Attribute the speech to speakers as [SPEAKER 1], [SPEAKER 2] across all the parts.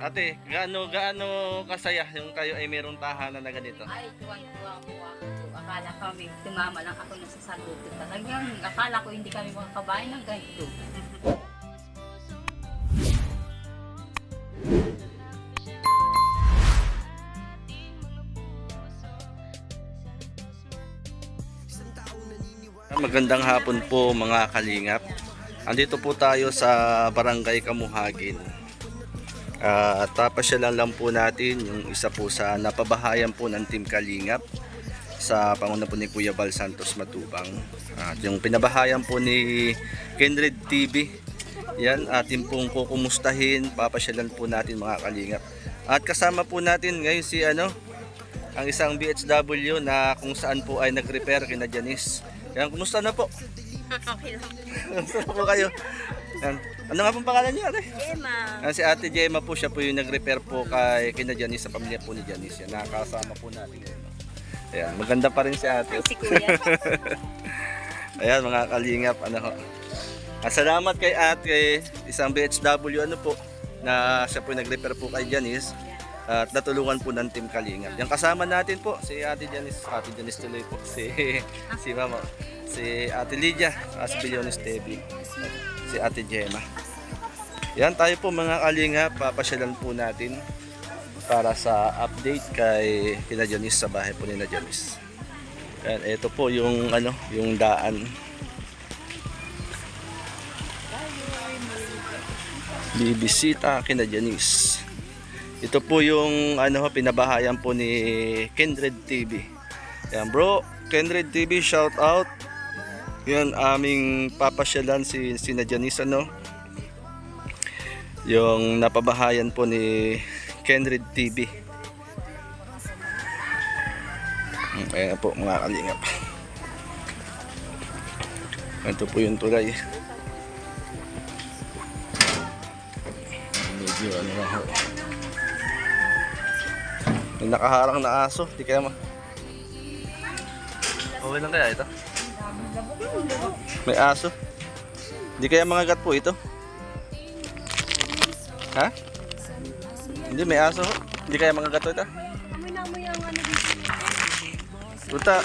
[SPEAKER 1] Ate, gaano kasaya yung kayo ay merong tahanan na ganito?
[SPEAKER 2] Ay, tuwang-tuwa po ako. Akala kami, tumama lang ako na sa saludo. Talagang akala ko hindi kami makakabayan ng ganito.
[SPEAKER 1] Magandang hapon po mga kalingap. Andito po tayo sa Barangay Kamuhagin. Tapasyalan lang po natin yung isa po sa napabahayan po ng Team Kalingap sa panguna po ni Kuya Bal Santos Matubang. At yung pinabahayan po ni Kindred TV. Yan, atin pong kukumustahin, papasyalan po natin mga kalingap. At kasama po natin ngayon si ang isang BHW na kung saan po ay nag-repair kina Janice. Yan, kumusta na po?
[SPEAKER 2] Okay lang.
[SPEAKER 1] Kumusta po kayo? Yan. Ano nga pong pangalan niya, ate?
[SPEAKER 2] Gemma.
[SPEAKER 1] Si Ate Gemma po, siya po yung nag-repair po kina Janice, sa pamilya po ni Janice. Yan, nakakasama po natin ngayon. Ayan, maganda pa rin si ate.
[SPEAKER 2] Si Kuya.
[SPEAKER 1] Ayan, mga kalingap, salamat kay ate, isang BHW na siya po nag-repair po kay Janice. At natulungan po ng Team Kalingap. Yung kasama natin po, si Ate Janice tuloy po, si Mama, si Ate Lydia, si Billionis TV, si Ate Gemma. Yan tayo po mga kalingap, papasyalan po natin para sa update kay kina Janice sa bahay po ni na Janice. Yan, ito po yung yung daan. Bibisita kina Janice. Ito po yung pinabahayan po ni Kindred TV. Yan bro, Kindred TV, shout out. Yan, aming papasyalan si na Janice yung napabahayan po ni Kindred TV. Ayan po mga kalingap. Ito po yung tulay. Medyo ho. May nakaharang na aso, di kaya okay lang kaya ito? May aso. Di kaya mga gat po ito? Ha? Hindi, may aso. Di kaya mga gato ito? Tuta,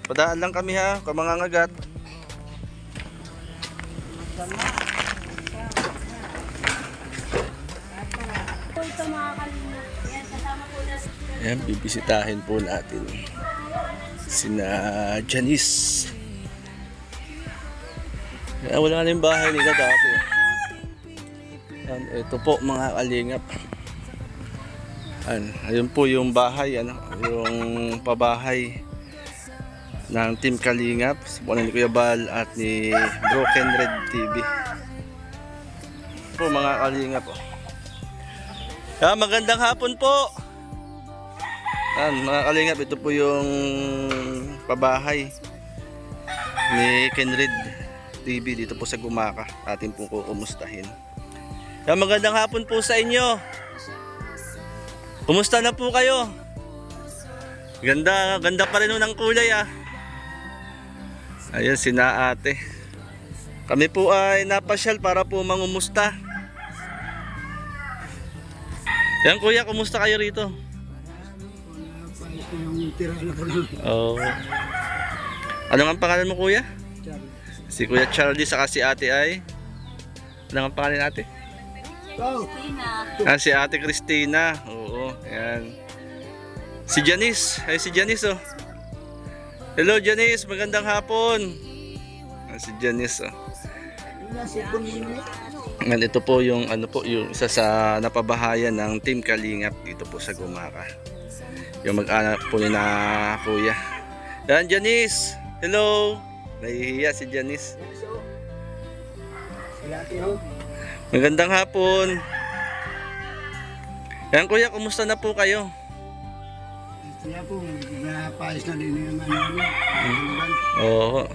[SPEAKER 1] padaan lang kami ha, kung mga ngagat. Ayan, bibisitahin po natin sina Janice. Wala na yung bahay nila dati. Ayan, ito po mga kalingap. Ayun po yung bahay, yung pabahay ng Team Kalingap, sa ni Kuya Bal at ni Broken Red TV. Po mga kalingap po. Magandang hapon po. Mga kalingap, ito po yung pabahay ni Kindred TV dito po sa Gumaka. Atin po kukumustahin. Magandang hapon po sa inyo. Kumusta na po kayo? Ganda pa rin ng kulay Ayun, sina ate. Kami po ay napasyal para po mangumusta. Yan kuya, kumusta kayo rito? Oh. Ano ang pangalan mo kuya? Si Kuya Charlie saka si ate ay? Ano ang pangalan ate?
[SPEAKER 2] Christina.
[SPEAKER 1] Si ate Christina. Oo, yan. Si Janice. Ay, si Janice Hello Janice, magandang hapon. Si Janice Ito po yung yung isa sa napabahayan ng Team Kalingap dito po sa Gumaka. Yung mag-anak po ni na kuya. Yan Janice. Hello. Nahihiya si Janice. Magandang hapon. Yan kuya, kumusta na po kayo?
[SPEAKER 3] Kaya po, napayos na din yung naman.
[SPEAKER 1] Oo.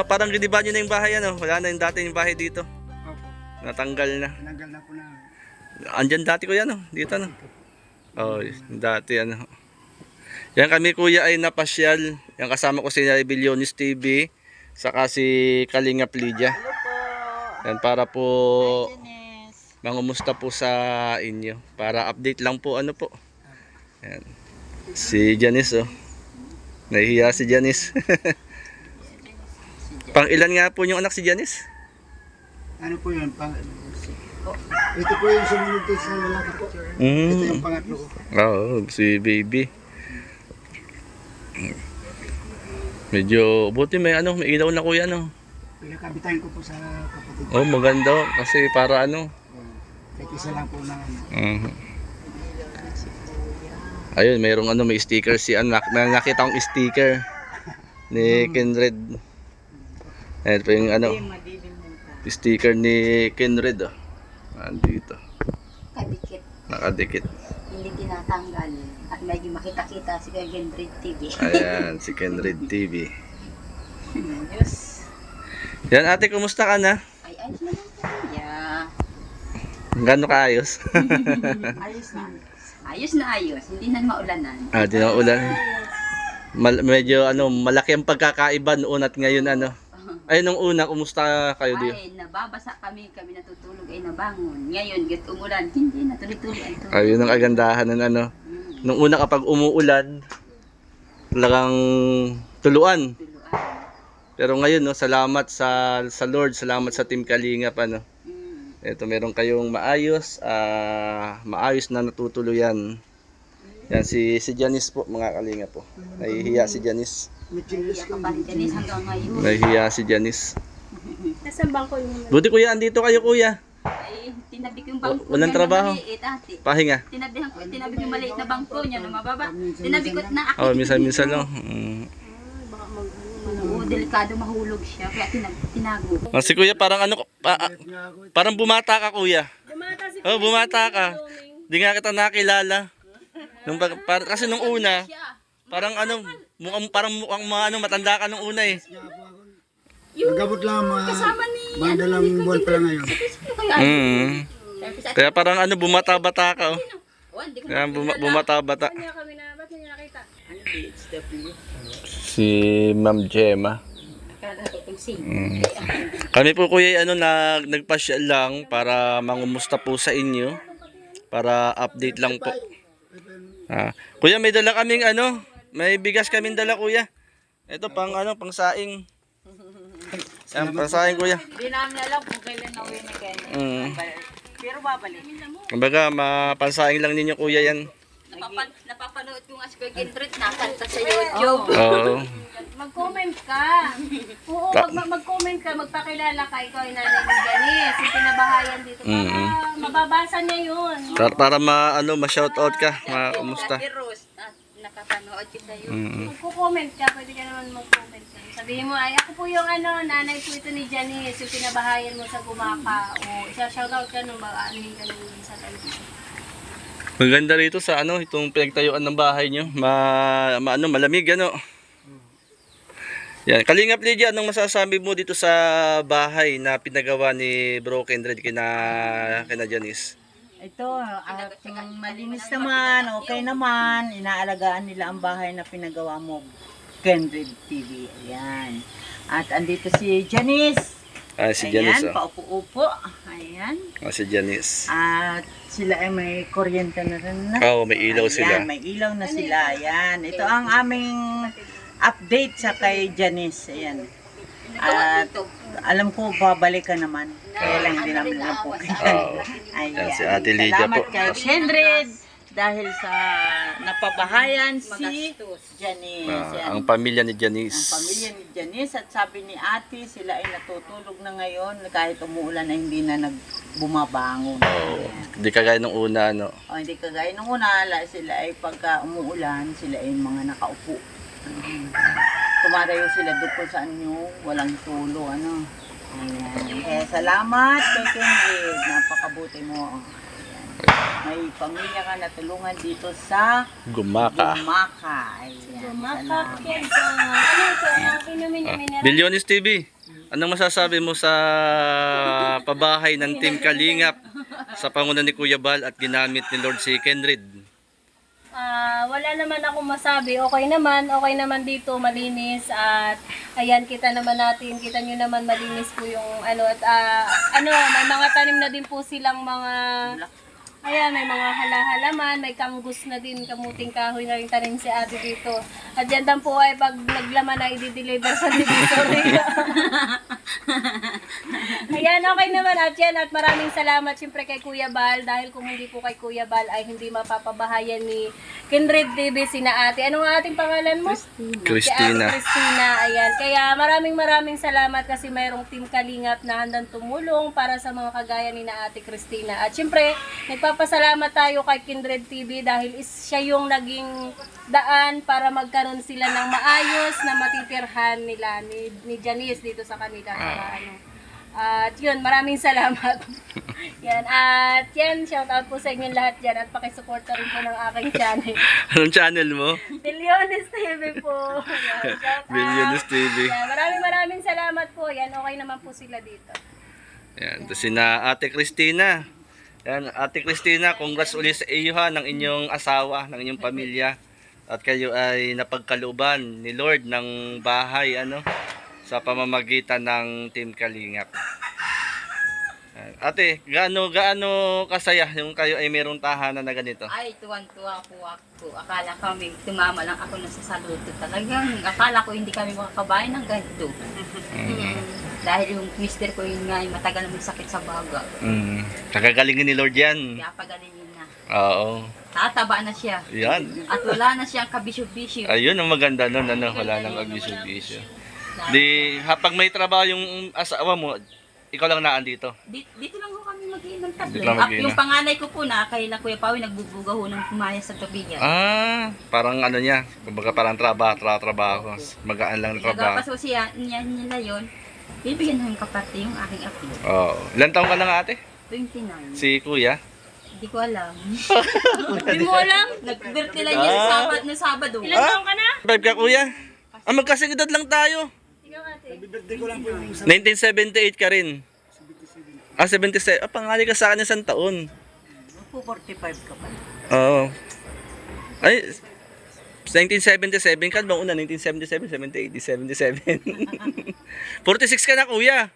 [SPEAKER 1] Parang giniba nyo na yung bahay Wala na yung dati yung bahay dito.
[SPEAKER 3] Opo.
[SPEAKER 1] Natanggal na.
[SPEAKER 3] Tinanggal na po na.
[SPEAKER 1] Andyan dati kuya dito Oh, dati Yan kami kuya ay napasyal. Yan kasama ko si Billionis TV, saka si Kalingap Lydia.
[SPEAKER 2] Hello po.
[SPEAKER 1] Yan para po
[SPEAKER 2] Janice.
[SPEAKER 1] mangumusta po sa inyo. Para update lang po ano po. Ayan. Si Janice oh. Nahihiya si Janice. Pang ilan nga po yung anak si Janice?
[SPEAKER 3] Ano po yun? Ito po yung sumunod ko sa lalaki ko. Ito yung pangatlo ko.
[SPEAKER 1] Oo, si baby. Medyo buti may may ilaw na kuya no.
[SPEAKER 3] Pinakabitan ko po sa kapatid.
[SPEAKER 1] Oh, maganda kasi para
[SPEAKER 3] Kahit isa lang po na ano.
[SPEAKER 1] Ayun, mayroong may sticker si anak. May nakita akong sticker ni Kenred. Ayun po yung sticker ni Kenred oh. Andito.
[SPEAKER 2] Kadikit.
[SPEAKER 1] Nakadikit.
[SPEAKER 2] Hindi tinatanggal. At medyo makita-kita si Gendred TV.
[SPEAKER 1] Ayan, si Kenred TV.
[SPEAKER 2] Diyos.
[SPEAKER 1] Yan ate, kumusta ka na?
[SPEAKER 2] Ay, ayos naman po. Yeah.
[SPEAKER 1] Gano'n kaayos?
[SPEAKER 2] Ayos na. Ayos na ayos. Hindi na maulanan.
[SPEAKER 1] Di na ulan. Medyo malaki ang pagkakaiba noon at ngayon Ay, nung una, kumusta kayo dito?
[SPEAKER 2] Ay, nababasa kami natutulog ay nabangon. Ngayon, get umulan, hindi na tuloy-tuloy ang tulog.
[SPEAKER 1] Ayun ang kagandahan ng Nung una kapag umuulan, talagang tuluan.
[SPEAKER 2] Tuluan.
[SPEAKER 1] Pero ngayon, salamat sa Lord, salamat sa Team Kalingap. Ito, meron kayong maayos na natutuluyan. Yan, si Janice po, mga Kalingap po. Nahihiya si Janice.
[SPEAKER 2] Nahihiya ka pa rin, Janice, hanggang ngayon.
[SPEAKER 1] Nahihiya si Janice.
[SPEAKER 2] Nasaan bangko yung
[SPEAKER 1] Buti kuya, andito kayo kuya.
[SPEAKER 2] Ay, tinabi ko yung bangko
[SPEAKER 1] Walang
[SPEAKER 2] niya
[SPEAKER 1] trabaho.
[SPEAKER 2] na maliit, ate.
[SPEAKER 1] Pahinga.
[SPEAKER 2] Tinabi ko yung maliit na bangko niya na mababa. Tinabi ko na ako.
[SPEAKER 1] Oh, minsan lang.
[SPEAKER 2] Oo, delikado mahulog siya. Kaya tinago.
[SPEAKER 1] Si kuya parang parang bumata ka kuya.
[SPEAKER 4] Bumata si
[SPEAKER 1] Oh, bumata ka. Di nga kita nakilala. Kasi nung una, parang mukhang matanda ka nung una eh.
[SPEAKER 3] Magabot lang
[SPEAKER 2] Kasama ni
[SPEAKER 3] mga dalang buwan pa lang ngayon.
[SPEAKER 1] Kaya parang bumata-bata ka oh.
[SPEAKER 2] Oh, hindi ko
[SPEAKER 1] Kaya bumata-bata.
[SPEAKER 4] Kanya kami na, ba't niya nakita?
[SPEAKER 1] Si Ma'am Gemma.
[SPEAKER 2] Akala ko kung sino.
[SPEAKER 1] Kami po kuya nagpasyal lang para mangumusta po sa inyo. Para update lang po. Kuya, may dala kaming may bigas kaming dala kuya. Ito pang saing. Yan, pang saing kuya.
[SPEAKER 2] Hindi namin alam kung kailan na uwi ni Kenny. Pero babalik.
[SPEAKER 1] Kumbaga, mapansaing lang ninyo kuya yan.
[SPEAKER 2] Napapanood ko nga si Kuya Gendred nakanta sa YouTube.
[SPEAKER 1] Oo.
[SPEAKER 4] Mag-comment ka. Oo, mag-comment ka, magpakilala ka, ikaw ay nanay ni Janice. Yung pinabahayan dito. Para mababasa niya yun.
[SPEAKER 1] Para ma-shoutout ka, kumusta.
[SPEAKER 2] Ate Rose, nakapanood kita yun.
[SPEAKER 4] Magko-comment ka, pwede ka naman mag-comment ka. Sabihin mo, ay ako po yung nanay po ito ni Janice, yung pinabahayan mo sa gumaka. O isa-shoutout ka nung mag-aanin ka nung sa television.
[SPEAKER 1] Maganda rito sa itong pinagtayuan ng bahay nyo. Malamig Yan, Kalingap Lydia, anong masasabi mo dito sa bahay na pinagawa ni Bro Kendred kina Janice?
[SPEAKER 5] Ito, malinis naman, okay naman. Inaalagaan nila ang bahay na pinagawa mo, Kendred TV. Ayan. At andito si Janice.
[SPEAKER 1] Si Janice.
[SPEAKER 5] Ayan, paupo-upo. Ayan.
[SPEAKER 1] Si Janice.
[SPEAKER 5] At sila ay may kuryente na rin na.
[SPEAKER 1] Oo, may ilaw sila.
[SPEAKER 5] Ayan, may ilaw na sila. Ayan. Ito ang aming update sa kay Janice. Ayan. At alam ko babalik ka naman. Kaya lang hindi namin alam po.
[SPEAKER 1] Yan, si Ate Lydia
[SPEAKER 5] Salamat
[SPEAKER 1] po.
[SPEAKER 5] kay Kendred dahil sa napabahayan si Janice. Yan.
[SPEAKER 1] Ang pamilya ni
[SPEAKER 5] Ang
[SPEAKER 1] Janice.
[SPEAKER 5] pamilya ni Janice at sabi ni ate, sila ay natutulog na ngayon kahit umuulan na hindi na nagbumabangon.
[SPEAKER 1] Hindi kagaya nung una,
[SPEAKER 5] O, hindi kagaya nung una, sila ay pagka umuulan, sila ay mga nakaupo. Tumatayo sila doon kung saan yung walang tulo, Ayan. Kaya salamat kay Kendred, napakabuti mo. Ayan. May pamilya ka na tulungan dito sa
[SPEAKER 1] Gumaka.
[SPEAKER 5] Ayan.
[SPEAKER 4] Gumaka,
[SPEAKER 5] Salamat.
[SPEAKER 4] kids. Ano ito? Ang inumin niya, mineral.
[SPEAKER 1] Bilyonis TV, anong masasabi mo sa pabahay ng Team Kalingap sa panguna ni Kuya Bal at ginamit ni Lord si Kendred?
[SPEAKER 4] Wala naman ako masabi. Okay naman dito, malinis at ayan, kita naman natin, kita nyo naman malinis po yung ano at may mga tanim na din po silang mga ayan, may mga halaman, may kanggus na din, kamuting kahoy na rin tanim si ate dito. At yan dan po ay pag naglaman na i-deliver sa divisory. Ayan, okay naman at yan. At maraming salamat siyempre kay Kuya Bal dahil kung hindi po kay Kuya Bal ay hindi mapapabahayan ni Kindred TV sina ate. Ano nga ating pangalan mo?
[SPEAKER 1] Christina.
[SPEAKER 4] Si Ate Christina, ayan. Kaya maraming salamat kasi mayroong Team Kalingap na handang tumulong para sa mga kagaya ni na Ate Christina. At siyempre, nagpapasalamat tayo kay Kindred TV dahil siya yung naging daan para magkaroon sila ng maayos na matitirhan nila ni Janice dito sa kanila. At yun, maraming salamat. Yan, at yan, shout out po sa inyo lahat dyan at pakisuporta rin po ng aking channel.
[SPEAKER 1] Anong channel mo?
[SPEAKER 4] Billiones TV po. Yan, shout out.
[SPEAKER 1] Billiones TV.
[SPEAKER 4] Yan, maraming salamat po. Yan, okay naman po sila dito.
[SPEAKER 1] Yan, ito si na Ate Christina. Yan, Ate Christina, congrats ulit sa iyo ha, ng inyong asawa, ng inyong pamilya. At kayo ay napagkalooban ni Lord ng bahay, sa pamamagitan ng Team Kalingap. Ate, gaano kasaya yung kayo ay merong tahanan na ganito?
[SPEAKER 2] Ay, tuwan-tuwa po ako. Akala kami, tumama lang ako na sa saludo. Talagang, akala ko hindi kami makakabayan ng ganito. Dahil yung mister ko yun nga, matagal na may sakit sa baga.
[SPEAKER 1] Kagagalingin ni Lord yan.
[SPEAKER 2] Kaya pagalingin na.
[SPEAKER 1] Oo.
[SPEAKER 2] Tataba na siya.
[SPEAKER 1] Yan.
[SPEAKER 2] At wala na siyang kabisyo-bisyo.
[SPEAKER 1] Ayun ang maganda nun, wala nang abisyo-bisyo. Di, pag may trabaho yung asawa mo, ikaw lang naan dito.
[SPEAKER 2] Dito lang ho kami mag-inom tatlo.
[SPEAKER 1] Dito lang mag-inom.
[SPEAKER 2] Yung panganay ko po na, kay na Kuya Pawi, nagbubuga ho ng kumaya sa tubigan.
[SPEAKER 1] Parang niya, kumbaga parang trabaho. Magaan lang na trabaho.
[SPEAKER 2] Nagapaso siya, nila yun. Bibigyan ng kaparte yung aking apo.
[SPEAKER 1] Oo. Ilan taong ka lang ate?
[SPEAKER 2] 29.
[SPEAKER 1] Si kuya?
[SPEAKER 2] Hindi ko alam.
[SPEAKER 4] Hindi mo alam?
[SPEAKER 2] Nag-birthday lang yun na Sabado.
[SPEAKER 4] Ilan taong ka na?
[SPEAKER 1] 5 ka kuya? Magkasigedad lang tayo.
[SPEAKER 4] Ikaw ate.
[SPEAKER 3] Birthday ko lang po yung
[SPEAKER 1] 1978 ka rin. 77. Pangali ka sa akin isang taon.
[SPEAKER 5] 45 ka pa.
[SPEAKER 1] Oo. Ay, 1977 ka bang una? 1977, 78, 77. 46 ka na kuya.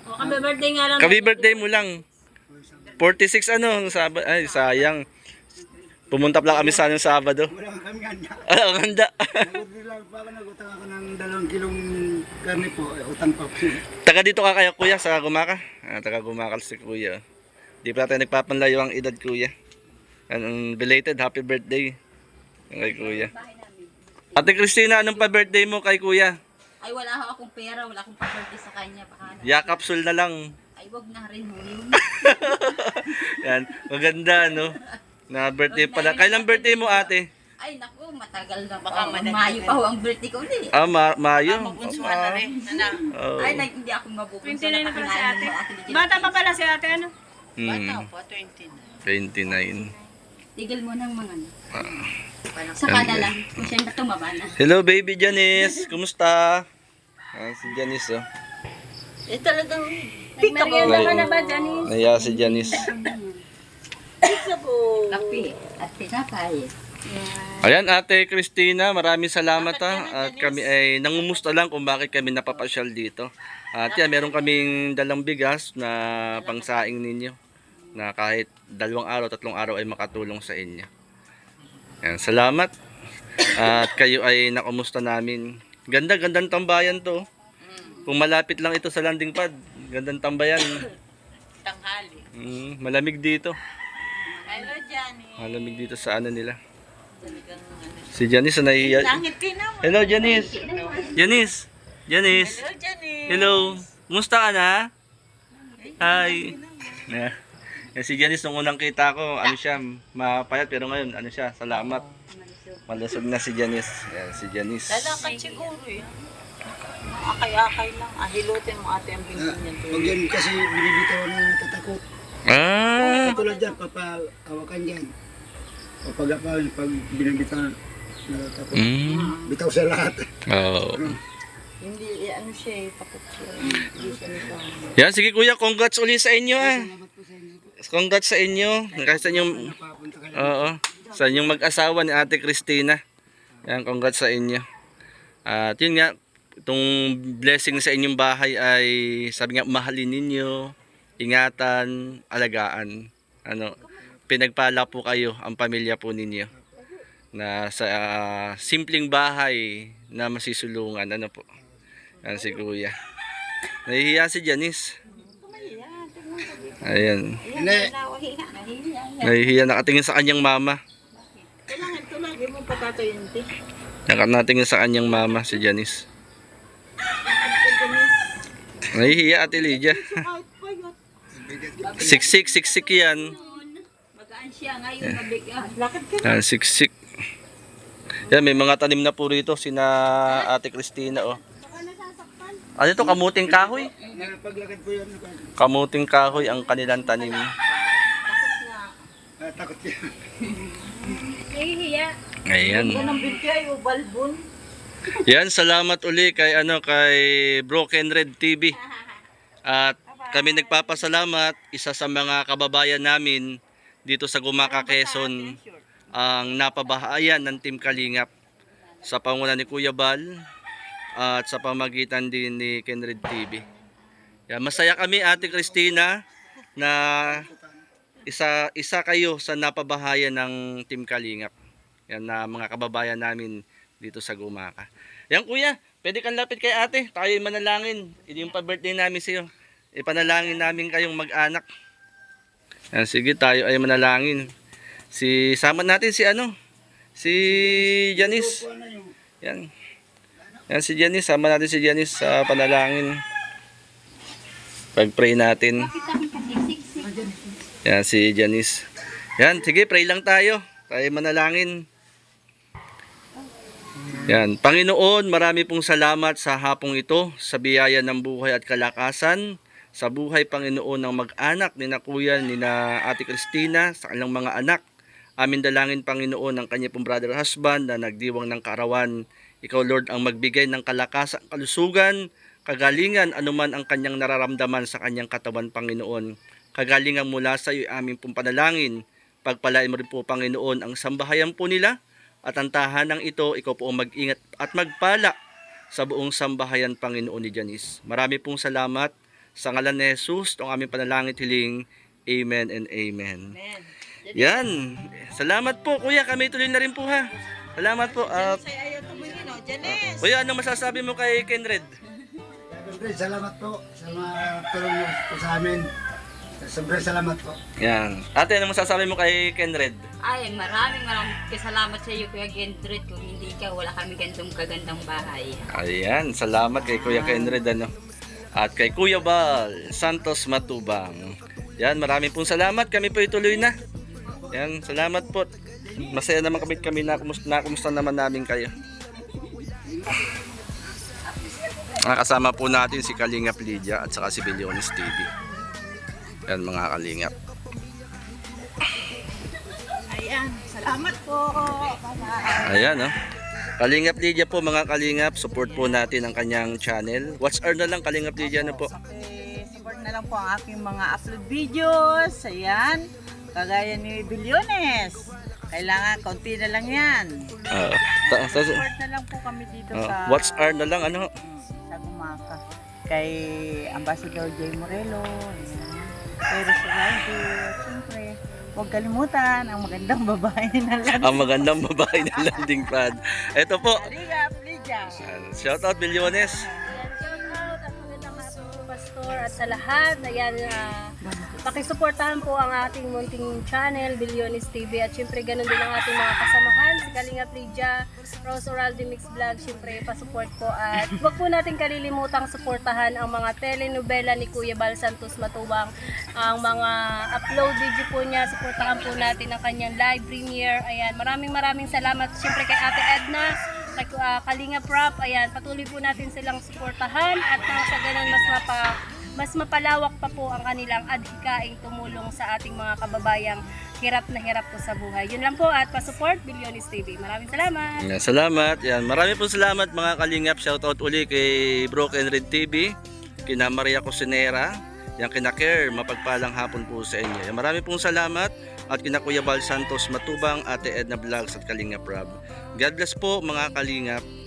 [SPEAKER 4] O, kami birthday nga lang.
[SPEAKER 1] Kabi birthday mo lang. 46 Sabado. Ay, sayang. Pumunta pa lang kami sa Sabado.
[SPEAKER 3] wala kami handa.
[SPEAKER 1] Ang handa.
[SPEAKER 3] Nag-order lang pa ako, nagutang ako ng 2 kilong karne po. Utang pa po.
[SPEAKER 1] Taga dito ka kaya kuya sa Gumaka? Taga Gumaka si kuya. Di pa tayo nagpapanlayo ang edad kuya. Belated happy birthday kay kuya. Ate Christina, anong pa-birthday mo kay kuya?
[SPEAKER 2] Ay, wala ho akong pera, wala akong pa-birthday sa kanya. Baka na.
[SPEAKER 1] Yakapsul na lang.
[SPEAKER 2] Ay, wag na rin ho yun.
[SPEAKER 1] Yan, maganda na birthday pala. Kailan birthday mo ate?
[SPEAKER 2] Ay, naku, matagal na. Baka Mayo pa ho ang birthday ko ulit.
[SPEAKER 1] Mayo.
[SPEAKER 5] Mabunsuan na rin.
[SPEAKER 1] Oh.
[SPEAKER 2] Ay, hindi ako mabubunso
[SPEAKER 4] 29 na pala si ate.
[SPEAKER 2] Bata
[SPEAKER 4] Bata pa pala si ate, ano?
[SPEAKER 5] Bata po, 29.
[SPEAKER 1] 29.
[SPEAKER 2] Tigil mo ng mga saka na lang. Kung siya na tumaba na.
[SPEAKER 1] Hello baby Janice, kumusta? Si Janice
[SPEAKER 5] Talagang
[SPEAKER 4] Nagmerienda ka na ba, Janice?
[SPEAKER 1] Naya si Janice.
[SPEAKER 2] Kape at tinapay.
[SPEAKER 1] Ayan Ate Christina, maraming salamat At kami ay nangumusta lang kung bakit kami napapasyal dito. At yan, meron kaming dalang bigas na pangsaing ninyo. Na kahit 2 araw, 3 araw ay makatulong sa inyo. Yan, salamat. At kayo ay nakumusta namin. Gandang tambayan to. Kung malapit lang ito sa landing pad, gandang tambayan.
[SPEAKER 5] tanghali.
[SPEAKER 1] Malamig dito.
[SPEAKER 5] Hello, Johnny.
[SPEAKER 1] Malamig dito sa nila. Si Janice na naiiyak.
[SPEAKER 5] Langit ka naman.
[SPEAKER 1] Hello Janice. Janice. Janice.
[SPEAKER 5] Hello, Johnny.
[SPEAKER 1] Hello. Kumusta ka na? Hi. Na. Yan si Janice nung unang kita ko, siya, mapayat pero ngayon, siya, salamat. Malusog na si Janice. Yan, si Janice.
[SPEAKER 5] Lalakad siguro eh. Akay-akay lang. Hilutin mo ate ang binti niyan.
[SPEAKER 3] Pag yan kasi binibitaw ng natatakot. Katulad dyan, papahawakan dyan. Papagapawin, pag binibitaw natatakot. Bitaw sa lahat.
[SPEAKER 1] Oo.
[SPEAKER 5] Hindi, siya eh, takot siya. Hindi siya nito.
[SPEAKER 1] Yan, sige kuya, congrats ulit sa inyo
[SPEAKER 3] Salamat po sa inyo po.
[SPEAKER 1] Congrats sa inyo. Kasi sa inyong,
[SPEAKER 3] Napapunta kayo.
[SPEAKER 1] oo. Sa inyong mag-asawa ni Ate Christina. Yan, congrats sa inyo. At yun nga, itong blessing sa inyong bahay ay sabi nga mahalin ninyo, ingatan, alagaan. Pinagpala po kayo ang pamilya po ninyo na sa simpleng bahay na masisulungan. Po? Yan si Kuya. Nahihiya si Janice. Ayan.
[SPEAKER 3] Hindi.
[SPEAKER 1] Nahihiya, nakatingin sa kanyang mama.
[SPEAKER 5] Kailangan ito lagi mong patatayunti.
[SPEAKER 1] Nakatingin sa kanyang mama si Janice. Nahihiya Ate Lydia. Siksik yan.
[SPEAKER 2] Magaan siya ngayon, mabigat.
[SPEAKER 5] Lakad ka.
[SPEAKER 1] Yan, siksik. Yan, may mga tanim na po rito sina Ate Christina. Ano ito, kamuting kahoy?
[SPEAKER 3] Paglakad po yun.
[SPEAKER 1] Kamuting kahoy ang kanilang tanim.
[SPEAKER 3] Takot siya.
[SPEAKER 4] Nahihiya.
[SPEAKER 1] Ayan.
[SPEAKER 5] Ganang bigay o balbon.
[SPEAKER 1] Yan, salamat uli kay Broken Red TV. At kami nagpapasalamat, isa sa mga kababayan namin dito sa Gumaca, Quezon, ang napabahayan ng Team Kalingap sa panguna ni Kuya Bal at sa pamagitan din ni Kenred TV. Yan, masaya kami Ate Christina na isa kayo sa napabahayan ng Team Kalingap. Yan na mga kababayan namin dito sa Gumaca. Yan Kuya, pwede kang lapit kay ate. Tayo'y manalangin. Hindi yung pa-birthday namin sa iyo. Ipanalangin namin kayong mag-anak. Yan, sige, tayo ay manalangin. Sama natin si Janice. Yan. Yan si Janice, sama natin si Janice sa panalangin. Pag-pray natin. Yan si Janice. Yan, sige, pray lang tayo. Tayo manalangin. Yan, Panginoon, marami pong salamat sa hapong ito, sa biyaya ng buhay at kalakasan, sa buhay, Panginoon, ng mag-anak ni na Kuya, ni na Ate Christina, sa kanilang mga anak. Amin dalangin, Panginoon, ang kanya pong brother husband na nagdiwang ng kaarawan. Ikaw, Lord, ang magbigay ng kalakasan, kalusugan, kagalingan, anuman ang kanyang nararamdaman sa kanyang katawan, Panginoon. Kagalingan mula sa iyo, aming pong panalangin. Pagpalain mo rin po, Panginoon, ang sambahayan po nila. At ang tahanang ito, ikaw po ang mag-ingat at magpala sa buong sambahayan, Panginoon ni Janice. Marami pong salamat sa ngalan ni Jesus, itong aming panalangin hiling. Amen and amen.
[SPEAKER 5] Amen.
[SPEAKER 1] Yan. Salamat po, Kuya. Kami tuloy na rin po ha. Salamat po.
[SPEAKER 5] Say ayaw tumingin, o. Janice.
[SPEAKER 1] Kuya, anong masasabi mo kay Kenred?
[SPEAKER 3] Siyempre, salamat po sa mga tulong mo po sa amin. Siyempre, salamat po.
[SPEAKER 1] Yan. Ate, anong masasabi mo kay Kenred?
[SPEAKER 2] Ay, maraming salamat sa iyo, Kuya Gendred. Kung hindi ka, wala kami ganitong kagandang bahay.
[SPEAKER 1] Ayan, salamat kay Kuya Kenred at kay Kuya Bal Santos Matubang. Yan, maraming pong salamat. Kami po ituloy na. Yan, salamat po. Masaya naman kami na kumusta naman namin kayo. Kasama po natin si Kalingap Lydia at saka si Billiones TV. Yan mga Kalingap.
[SPEAKER 5] Ayan, salamat po.
[SPEAKER 1] Ayan, Kalingap Lydia po mga Kalingap, support po natin ang kanyang channel. Watch our na lang Kalingap Lydia po.
[SPEAKER 5] Okay, support na lang po ang aking mga upload videos. Ayan, kagaya ni Billiones. Kailangan, konti na lang yan. Support na lang po kami dito sa...
[SPEAKER 1] Watch our na lang,
[SPEAKER 5] sa Gumaca. Kay Ambassador Jay Morelo. Ayan. Kay Restaurante. Siyempre, huwag kalimutan ang magandang babae na lang.
[SPEAKER 1] Ang magandang babae na landing pad. Ito po.
[SPEAKER 5] Kalingap Lydia.
[SPEAKER 1] Shout out Billiones.
[SPEAKER 4] Shout out at magandang hapon po, Pastor, at sa lahat. Ayan, pakisuportahan po ang ating munting channel, Billiones TV, at syempre ganun din ang ating mga kasamahan, si Kalingap Lydia, Rose Oraldi Mix Vlog, syempre pasupport po, at huwag po natin kalilimutang suportahan ang mga telenovela ni Kuya Bal Santos Matubang, ang mga upload video po niya, suportahan po natin ang kanyang live premiere. Ayan, maraming salamat syempre kay Ate Edna, kay Kalingap Rap. Ayan, patuloy po natin silang suportahan at sa ganun mas mapalawak pa po ang kanilang adhikaing tumulong sa ating mga kababayang hirap na hirap po sa buhay. Yun lang po at pa-support Billiones TV. Maraming salamat.
[SPEAKER 1] Yan, salamat. Yan, marami po salamat mga Kalingap. Shout out uli kay Broken Red TV, kina Maria Cosinera, yan kina Care, mapagpalang hapon po sa inyo. Yan, marami pong salamat at kina Kuya Bal Santos Matubang, Ate Edna Vlogs at Kalingap Rob. God bless po mga Kalingap.